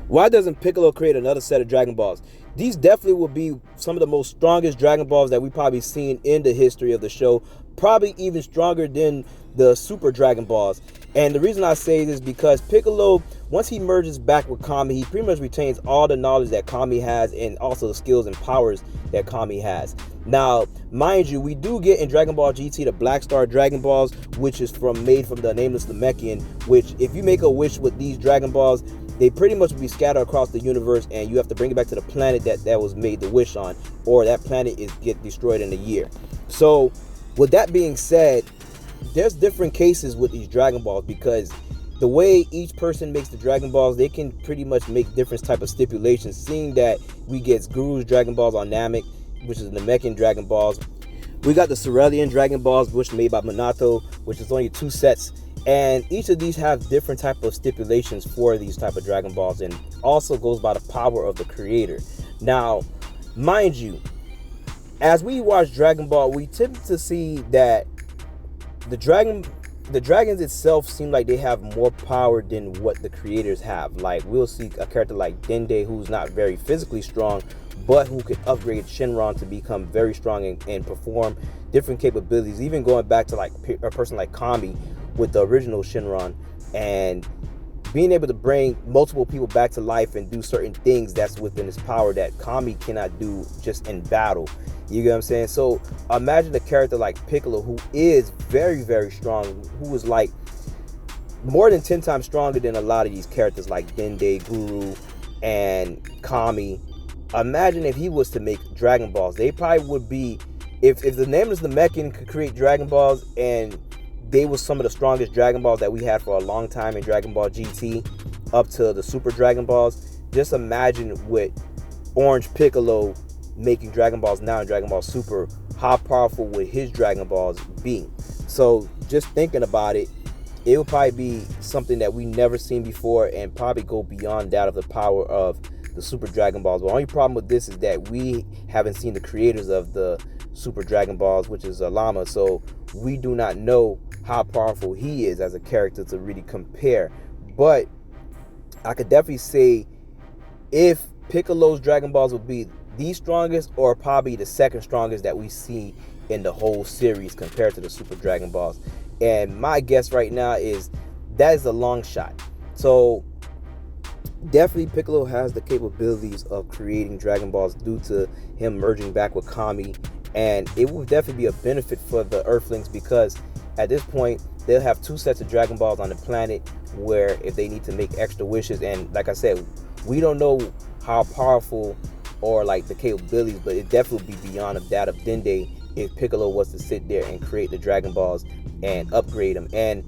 Why doesn't Piccolo create another set of Dragon Balls? These definitely will be some of the most strongest Dragon Balls that we probably seen in the history of the show. Probably even stronger than the Super Dragon Balls. And the reason I say this is because Piccolo, once he merges back with Kami, he pretty much retains all the knowledge that Kami has and also the skills and powers that Kami has. Now, mind you, we do get in Dragon Ball GT the Black Star Dragon Balls, which is made from the Nameless Namekian, which if you make a wish with these Dragon Balls, they pretty much will be scattered across the universe, and you have to bring it back to the planet that was made the wish on, or that planet is get destroyed in a year. So with that being said, there's different cases with these Dragon Balls, because the way each person makes the Dragon Balls, they can pretty much make different type of stipulations. Seeing that we get Guru's Dragon Balls on Namek, which is the Namekian Dragon Balls. We got the Cerulean Dragon Balls, which made by Minato, which is only 2 sets. And each of these have different type of stipulations for these type of Dragon Balls, and also goes by the power of the creator. Now, mind you, as we watch Dragon Ball, we tend to see that the dragons itself seem like they have more power than what the creators have. Like, we'll see a character like Dende, who's not very physically strong, but who could upgrade Shenron to become very strong and perform different capabilities, even going back to like a person like Kami with the original Shenron, and being able to bring multiple people back to life and do certain things that's within his power that Kami cannot do just in battle. You get what I'm saying? So imagine a character like Piccolo, who is very, very strong, who is like more than 10 times stronger than a lot of these characters like Dende, Guru, and Kami. Imagine if he was to make Dragon Balls. They probably would be, if the Nameless Namekian could create Dragon Balls, and they were some of the strongest Dragon Balls that we had for a long time in Dragon Ball GT, up to the Super Dragon Balls. Just imagine with Orange Piccolo making Dragon Balls now in Dragon Ball Super, how powerful would his Dragon Balls be? So just thinking about it, it would probably be something that we never seen before, and probably go beyond that of the power of the Super Dragon Balls. But the only problem with this is that we haven't seen the creators of the Super Dragon Balls, which is Lama, so we do not know how powerful he is as a character to really compare. But I could definitely say if Piccolo's Dragon Balls would be the strongest, or probably the second strongest that we see in the whole series compared to the Super Dragon Balls. And my guess right now is that is a long shot. So definitely Piccolo has the capabilities of creating Dragon Balls due to him merging back with Kami, and it will definitely be a benefit for the Earthlings, because at this point they'll have 2 sets of Dragon Balls on the planet, where if they need to make extra wishes, and like I said, we don't know how powerful or like the capabilities, but it definitely would be beyond of that of Dende if Piccolo was to sit there and create the Dragon Balls and upgrade them. And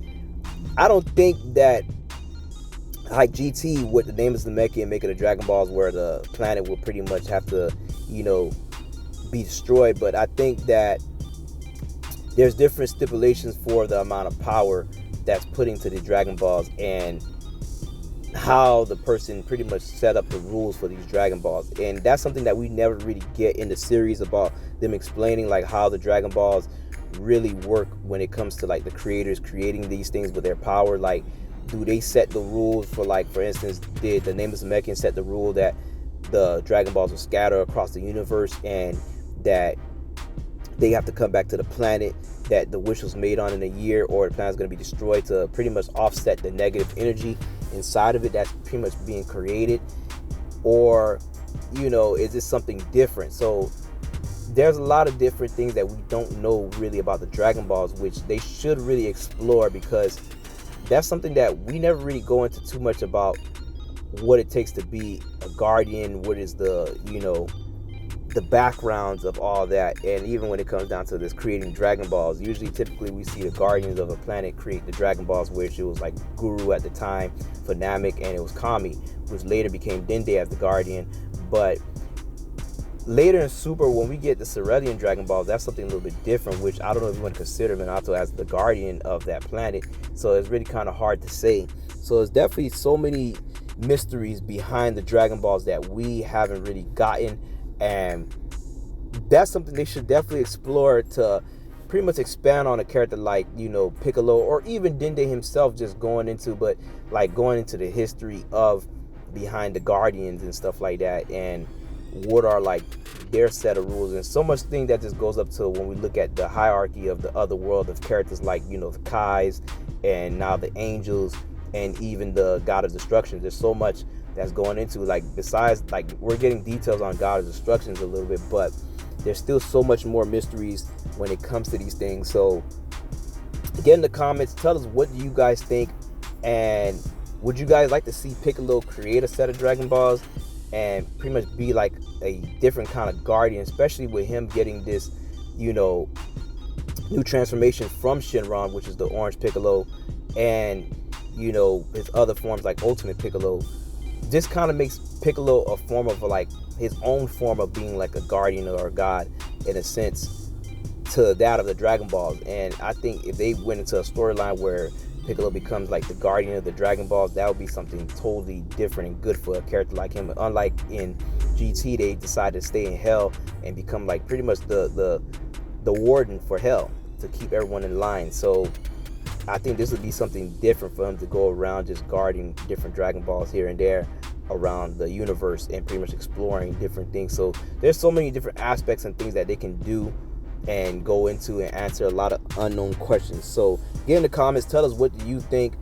I don't think that like GT with the Nameless Namekian making the Dragon Balls where the planet will pretty much have to, be destroyed, but I think that there's different stipulations for the amount of power that's put into the Dragon Balls, and how the person pretty much set up the rules for these Dragon Balls. And that's something that we never really get in the series, about them explaining like how the Dragon Balls really work when it comes to like the creators creating these things with their power. Like, do they set the rules for, like, for instance, did the Nameless Namekian set the rule that the Dragon Balls will scatter across the universe, and that they have to come back to the planet that the wish was made on in a year, or the planet's going to be destroyed, to pretty much offset the negative energy inside of it that's pretty much being created? Or, is this something different? So there's a lot of different things that we don't know really about the Dragon Balls, which they should really explore, because that's something that we never really go into too much about, what it takes to be a guardian, what is the backgrounds of all that. And even when it comes down to this creating Dragon Balls, usually typically we see the guardians of a planet create the Dragon Balls, which it was like Guru at the time for Namek, and it was Kami, which later became Dende as the guardian. But later in Super, when we get the Cerulean Dragon Balls, that's something a little bit different, which I don't know if you want to consider Minato as the guardian of that planet. So it's really kind of hard to say. So there's definitely so many mysteries behind the Dragon Balls that we haven't really gotten, and that's something they should definitely explore, to pretty much expand on a character like Piccolo, or even Dende himself, just going into the history of behind the Guardians and stuff like that, and what are like their set of rules, and so much thing that just goes up to when we look at the hierarchy of the other world of characters like, you know, the Kais, and now the angels, and even the God of Destruction. There's so much that's going into, like, besides, like, we're getting details on God of Destructions a little bit, but there's still so much more mysteries when it comes to these things. So get in the comments, tell us what do you guys think, and would you guys like to see Piccolo create a set of Dragon Balls and pretty much be like a different kind of guardian, especially with him getting this, you know, new transformation from Shenron, which is the orange Piccolo, and, you know, his other forms like Ultimate Piccolo. This kind of makes Piccolo a form of like his own form of being like a guardian or a god in a sense to that of the Dragon Balls. And I think if they went into a storyline where Piccolo becomes like the guardian of the Dragon Balls, that would be something totally different and good for a character like him. Unlike in GT, they decided to stay in Hell and become like pretty much the warden for Hell to keep everyone in line. So I think this would be something different for him to go around just guarding different Dragon Balls here and there around the universe and pretty much exploring different things. So there's so many different aspects and things that they can do and go into and answer a lot of unknown questions. So get in the comments, tell us what do you think,